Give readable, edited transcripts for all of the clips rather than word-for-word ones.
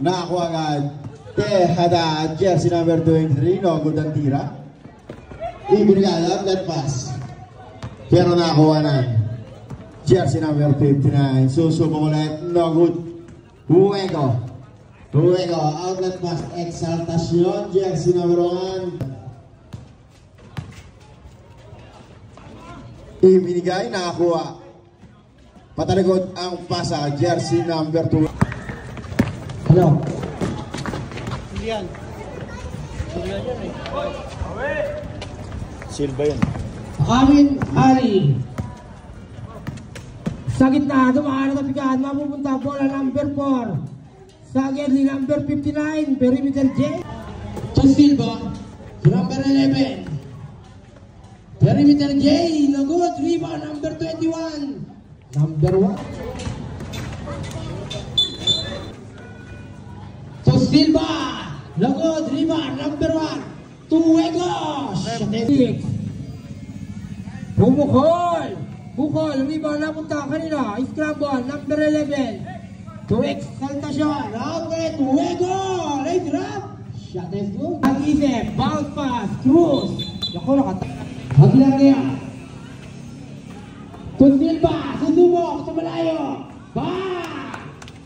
Nakakuha agad. Tejada, jersey number 23. No good ang tira. Ibinigay outlet pass. Pero nakakuha na. Jersey number 59. Susubok ulit. No good. Huego. Outlet pass. Exaltacion. Jersey number 1. Ibinigay. Nakakuha. Patalikod ang pasa. Jersey number 2. Hello. Yan. Silva yan eh. Silva yan. Amin Ali. Sa gitna, dumaan na tapikan, mapupunta bola number 4. Sa early number 59, perimeter J. To Silva, number 11. Perimeter J, no good, rebound number 21. Number 1. To Silva, no good, rebound number 1. Tuwegos. 6. Bukol, rebound napunta kanina. Scramble, number 11. To Exaltacion, outlet, Tuwego. Late drop. Shot is good.Ag-isip, bounce pass, Cruz. Ako nakata. Hagilan niya. To Silva, susubok sa malayo. Bang!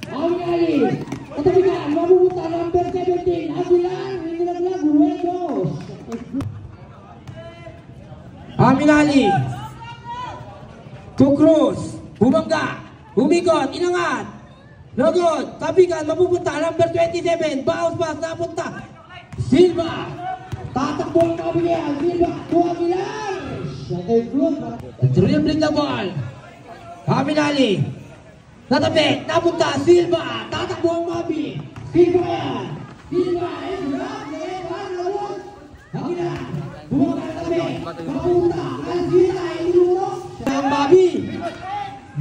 Awi-ali. Katabigan, mapupunta number 17. Hagilan, hindi naglag, Tuwego. Aminali to Cruz, bumangga, humikot, inangat, no good, tabigan, mapupunta, number 27, bounce pass, napunta, Silva, tatakbo ang kabiyan, Silva, to Aguilar, shot is good, dribbling the ball, Aminali, natabik, napunta, Silva, tatakbo ang Mabi, Silva yan, Silva, Aguilar, bumangga, mapunta, Algina, inurok ang Bobby.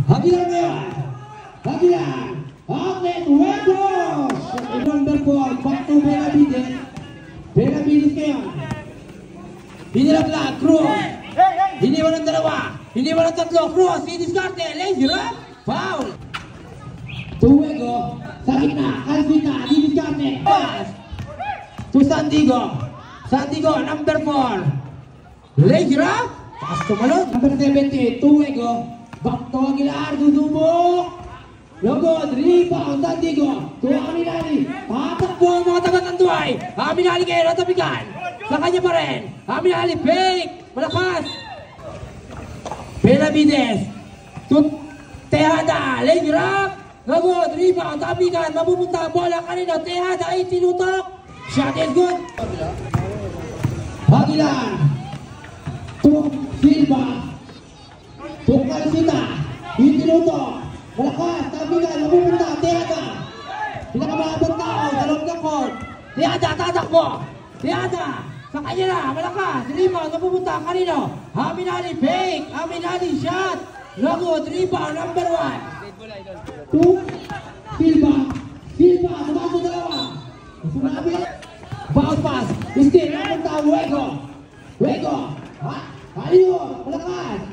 Hagilan ngayon. Hagilan. Outlet, Huegos. Number 4, back to Benavides. Benavides ngayon. Hinilaglag, Cruz. Hiniwan ng dalawa. Hiniwan ng tatlo, Cruz. Hiniskarte, lazy run. Foul. To Huego. Sa gitna, Algina, hiniskarte. Pass. To Sandigo. Sandigo, number 4. Lazy run. Taas tumalon. Number 70, Tuwego. Back to Aguilar, dudubok. Logod, rebound, Sandigo. To Aminali. Tatakbo ang mga taga-Tanduay. Aminali kayo, natabigan. Sa kanya pa rin. Aminali, fake. Malakas. Benavides. To Tejada. Leg rock. Logod, rebound, tabigan. Mapupunta ang bola kanina. Tejada ay tinutok. Shot is good. Aguilar. To Silva, to Calcita, itinuto, malakas, tabigan, mapupunta, Tejada, pinakamabang tao, dalawang dakot, Tejada, tatakbo, Tejada, sa kanya na, malakas, rebound, mapupunta, kanino, Aminali, fake, Aminali, shot, lagod, rebound, number 1, to Silva, tumato dalawa, sumabi, bounce pass, still, mapunta, Huego, ayun, malakas.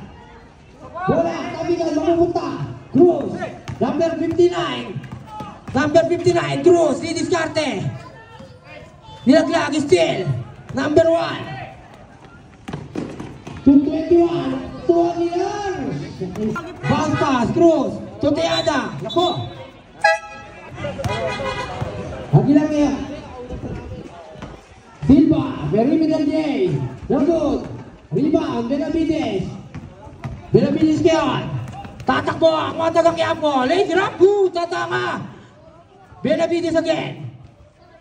Bola, tabigan, mapupunta. Cruz, number 59. Cruz, didiskarte. Nilaglag, still. Number 1. 221. To Aguilar. Bounce pass, Cruz. To Tejada. Lako. Aguilar ngayon. Silva, perimeter J. Lagod. Rebound, Benavides. Benavides ngayon. Tatakbo ang mga taga-Quiapo. Late drop. Tatama. Benavides again.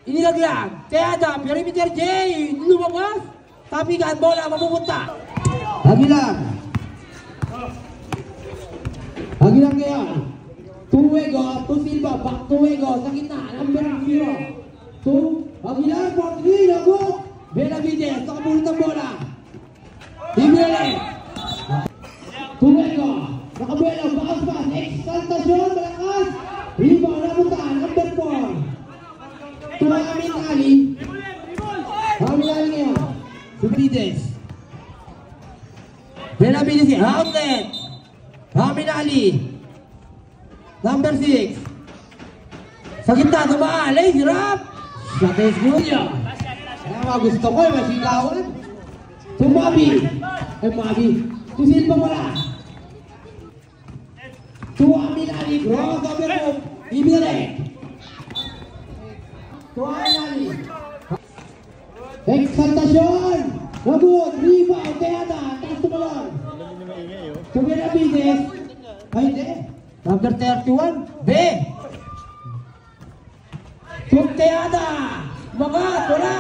Inilaglag. Tejada, perimeter J. Lumabas. Tabigan, bola, mapupunta. Aguilar ngayon. Tuwego, to Silva. Back Tuwego. Sa gitna, number 0. To Aguilar, 4-3. Lagod. Benavides, nakabulit ang bola. Ibele. Tuwego. Nakabuelo, bounce pass. Exaltacion, malakas. Rebound, napunta. Number 4. Tuwa Aminali. Aminali ngayon. Benavides. Outlet. Aminali. Number 6. Sa gitna, dumaan. Lazy rap. Shot is good. Kaya mga gusto ko, may sigawan. To Bobby. Bobby. To Silva pala. To Aminali. Cross over move. Ibinalik. To Aminali. Exaltasyon. Nabot. Rebound. Teada. Taas tumalon. To Benavides. Ay, hindi. Number 31. B. To Teada. Magat. Wala.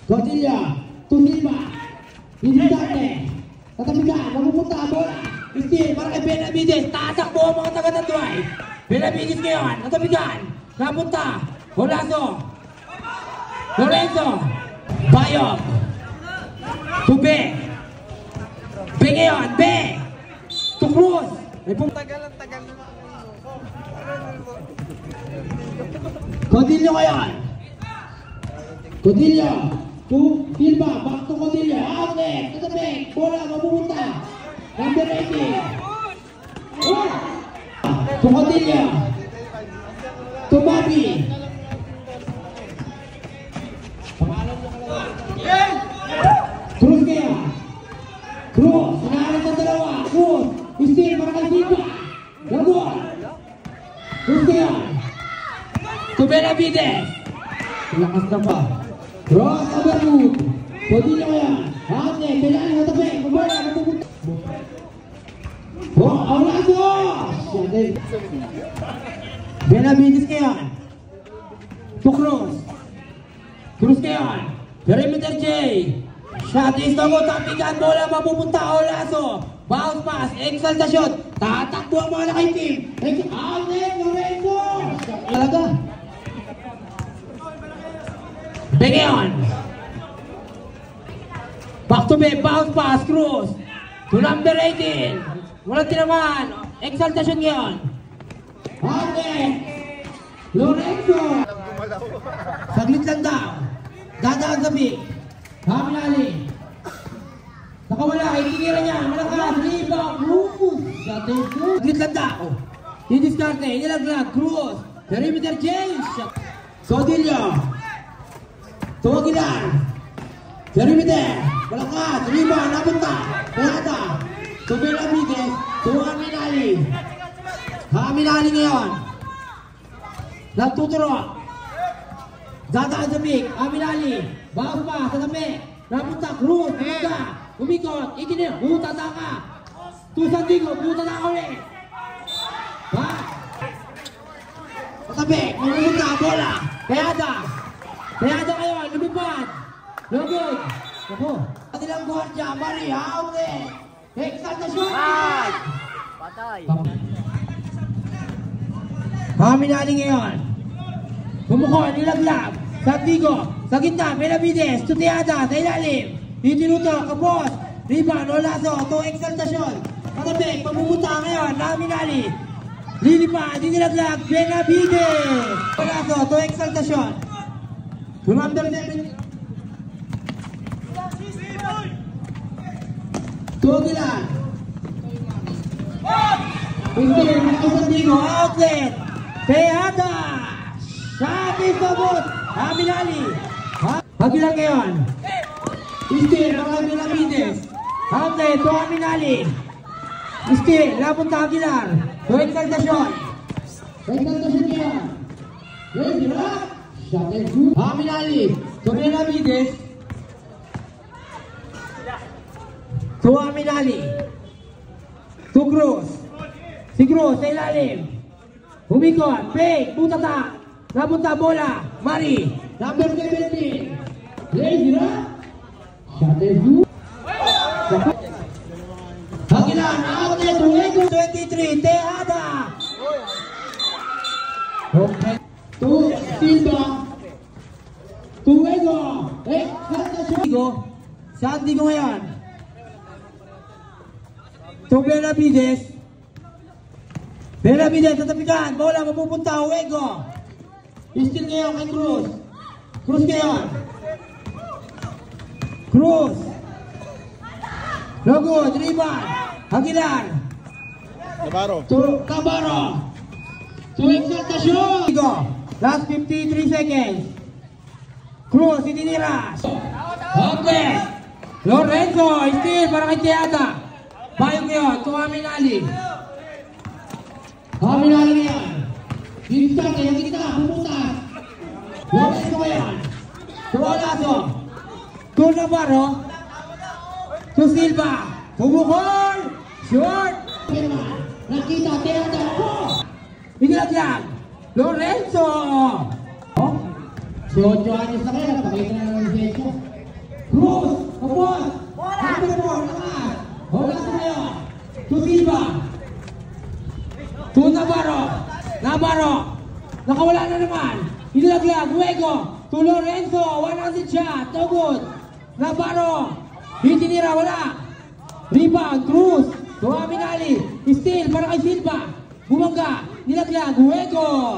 Cordilla. To Silva. Hindi dati. Tatabigan. Mapupunta. Bola. Still. Para kay Benavides. Tatakbo ang mga taga-Tanduay. Benavides ngayon. Tatabigan. Napunta. Holaso. Lorenzo. Bayok. To B. B ngayon. B. To Cruz. Tagal na. Codillo ngayon. Codillo. To Silva. Back to Codillo. Outlet. To the back. Bola. Mapupunta. Number 18. To Codillo. To Bobby. Cruz kaya. Cruz. Sinaharap ng dalawa. Cruz. Still. Para kay Silva. Gabon. Cruz kaya. To Benavides. Lakas na pa. Cross over move. Codillo kaya. Outlet. Kailangan na tabi. Mabola. Mapupunta. Aulaso. Benavides kaya. To Cruz. Cruz kaya. Perimeter J. Shot is no good. Tapikan bola. Mapupunta. Aulaso. Bounce pass. Exaltasyon. Tatakbo ang mga lakay team. Outlet. Lorenzo. Talaga. Bengeon. Back to back. Bounce pass. Cruz. To number 18. Walang tinaman. Exaltasyon ngayon. Outlet. Lorenzo. Saglit lang daw. Dadaan sa pick. Haminali. Nakawala. Itinira niya. Malakas. Rebound. Cruz. Saglit lang daw. Didiskarte. Inilaglag. Cruz. Perimeter change. Codillo. Tuwagilan. Perimeter. Malakas. Rebound. Napunta. Teada. To Benavides. To Haminali. Haminali ngayon. Nagtuturo. Dadaan sa pick. Haminali. Bago pa. Sa tabi. Napunta. Cruz. Napunta. Umikot. Itinir. Buta ka. To Sandigo. Buta ka ulit. Ha? Sa tabi. Mamunta. Bola. Teada. Teada ngayon. Lumipad. Lugod. Ako. Katilang guardia. Mari. Outlet. Exaltasyon. Patay. Haminali ngayon. Bumukon, nilaglag. Sandigo. Sa gitna, Benavides. To Teada. Sa ilalim. Itinuto. Kapos. Rebound. Olaso. To Exaltasyon. Katabik. Pamupunta ngayon. Haminali. Lilipad. Nilaglag. Benavides. Olaso. To Exaltasyon. To number 7. Tugilan. Hindi. Sandigo. Outlet. Teada. Shot is abot. Haminali. Hagilan ngayon. Still. Mga Benavides. Outlet. To Haminali. Still. Napunta Hagilan. To Exaltasyon. Exaltasyon ngayon. Ready up. Shot is good. Haminali. To Benavides. To Haminali. To Cruz. Si Cruz sa ilalim. Humikot. Fake. Butata. Napunta bola. Mari. Number 17. Lazy rap. Shot is good. Hagilan. Outlet. Tuwego. 23. Teada. Okay. To Silva. Tuwego. Exaltasyon. Sandigo ngayon. To Benavides. Benavides sa tapikan. Bola mapupunta. Huwego. Still ngayon kay Cruz. Cruz ngayon. Cruz. No good. Rebound. Hagilan. Navarro. To Cabarro. To Exaltacion. Last 53 seconds. Cruz, itinira. Hopeless. Lorenzo, steal para kay Tiada. Bayong ngayon, to Aminali. Aminali ngayon. Dito sa akin, yung kita, pumutas. Lorenzo ngayon. To Olaso. To Navarro. To Silva. Pumukol. Short. Nakita, Tiada. Inilaglag. Lorenzo. Oh. Si 8 anyos na kayo, napakita na ng lisensya. Cruz, kapos, happy na po, nakas. Hola sa kayo. To Silva. To Navarro. Nakawala na naman. Inilaglag, Luego. To Lorenzo, 100 shot, no good. Navarro, itinira, wala. Rebound, Cruz. To Aminali, steal para kay Silva. Bumangga, nilaglag, Luego.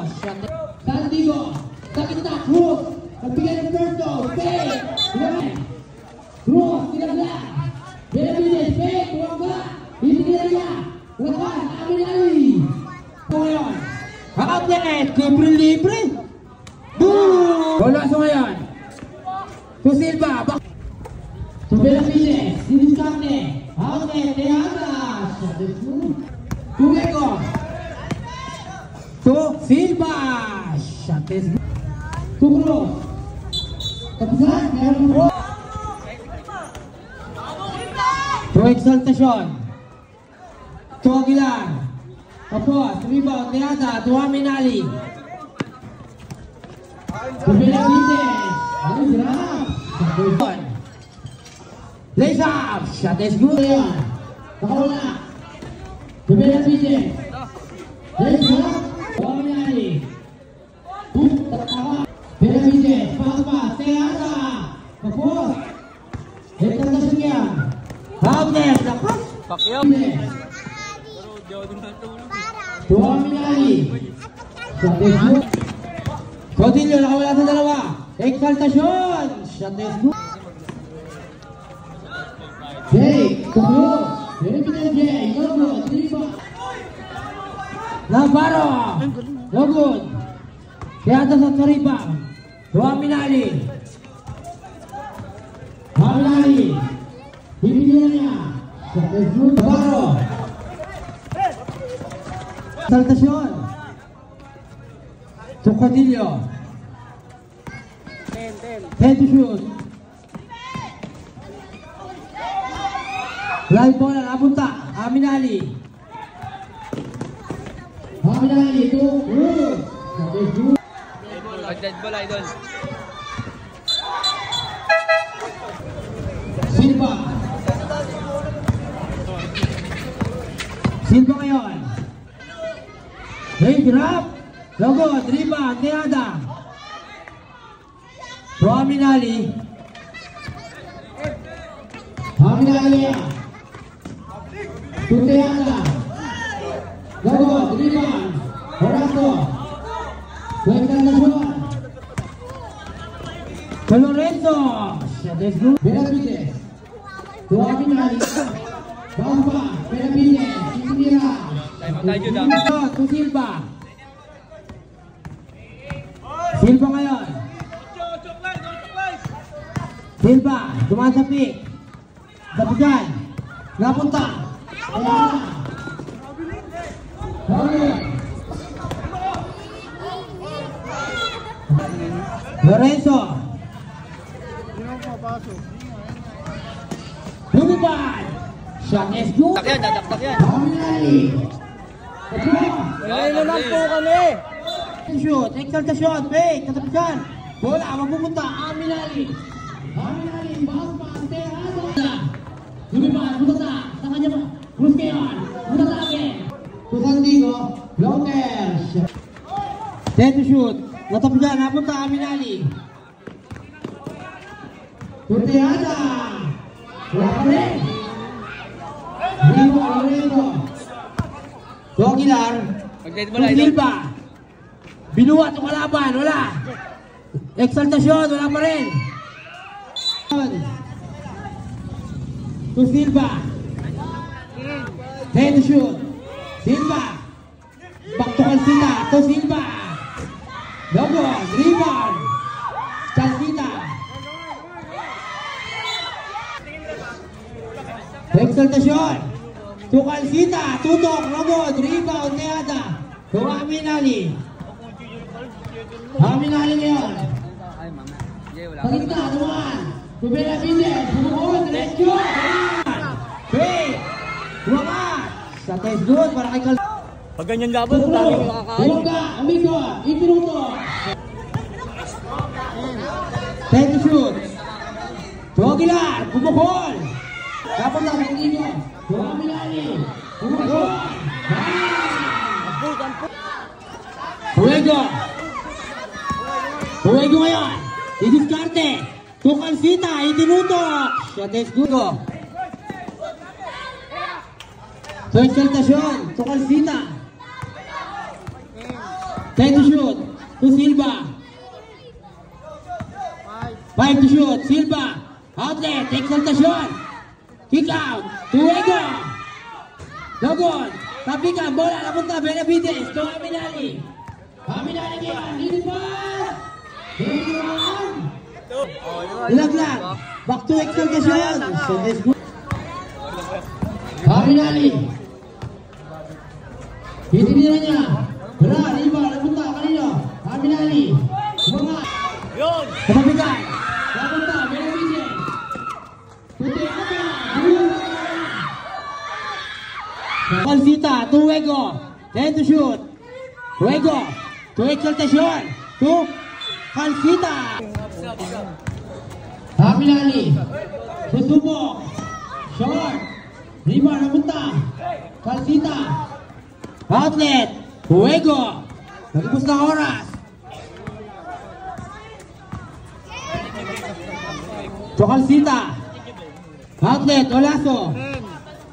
Sandigo. Sakit na, Cruz. Nagbigay ng first down. Fake. Cruz, nilaglag. Benavides, fake. Bumangga. Itinira niya. Lakas, Aminali. Ito ngayon. Outlet. Libre. Boom! Golazo ngayon. To Silva. To Benavides. Diniscarte. Outlet. Teada. To Luego. To Silva. Shot is good. To Cruz. Kapisan. Meron mo. To Exaltacion. To Aguilar. Tapos, rebound, Teada. To Aminali. To Benavides. Ano sila? Shot is good. Lace up. Shot is good. Nakawala. To Benavides. Lace up. To Aminali. Benavides, pass, Teada. Tapos. Exaltacion yan. Outlet, lakas. Pakyaw. To Aminali. Shot is good. Codillo, nakawala sa dalawa. Exaltacion. Shot is good. Jake, to Cruz. Benavides, Jake. No good. Rebound. Navarro. No good. Teada sa rebound. To Aminali. Bibigyan niya. Navarro. Exaltacion. To Codillo. 10 to shoot. Live ball na napunta. Aminali to Cruz. Dead ball, idol. Silva ngayon. Hey, drop. Logo, rebound, Teada. To Aminali. To Teada. Logo, rebound. Horato. To Exaltacion. To Lorenzo. Shot is good. Benavides. To Aminali. Bamba. Benavides. Itinira. To Silva. Silva ngayon. Silva. Dumaan sa pick. Dapigan. Napunta. Lorenzo. Lumipad. Shot is good. Dadaktak yan. Aminali. Ngayon naman po kami. Shoot. Exaltacion. Fake. Katapigan. Bola. Magpupunta. Aminali. Bamba. Teada. Lumipad. Punta. Sa kanya mo. Cruz ngayon. Punta again. To Sandigo. Blocker. 10 to shoot. Natapigan. Napunta. Aminali. To Teada. Wala pa rin. Lorenzo. To Aguilar. Dead To ball, idol. Silva. Binuhat ang kalaban. Wala. Exaltacion. Wala pa rin. To Silva. 10 to shoot. Silva. Back to Calcita. to Silva. Logos, rebound. Calcita. Exaltacion. To Calcita, tutok, Logos, rebound, Neada. To Aminali. Aminali ngayon. Pagkita, naman. To Benavides, bumukod, rescue. Hey, bumangat. Sa test good, para kay Calcita. Pag ganyan gabon, dami yung makakain. Huwag amigo, ipinuto. 10 to shoot. To Aguilar, bumukol. Dapat na, hindi nyo. To Aminali, bumukol. Huwego. Huwego ngayon. Didiskarte. To Calcita, itinutok. Sa test good. To Exaltacion, to Calcita. 10 to shoot, to Silva. 5 to shoot, Silva. Outlet, Exaltacion. Kick out, to Huwego. Dogon, tapi ka, bola napunta, Benavides, to Aminali. Aminali ngayon, lilipan. Lilipan. Ilaglag, back to Exaltacion. So it's good. Aminali. Hitinira niya. Wala, iba, napunta, kanino. Aminali. Mga. Yun! Katapitan. Napunta, Benavides. Puti ata. Calcita, to Huwego. 10 to shoot. Huwego. To Exaltacion. To Calcita. Aminali. Susubok. Short. Lima, napunta. Calcita. Outlet. Huwego. Nagipos na oras. To Calcita. Outlet. Olaso.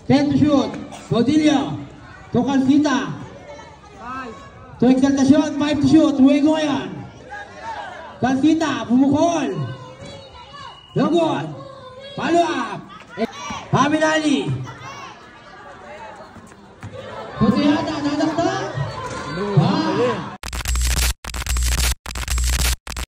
10 to shoot. Godillo. To Calcita. To Exaltacion. 5 to shoot. Huwego ngayon. Calcita. Bumukol. Logon. Follow up. Aminali. Putiada,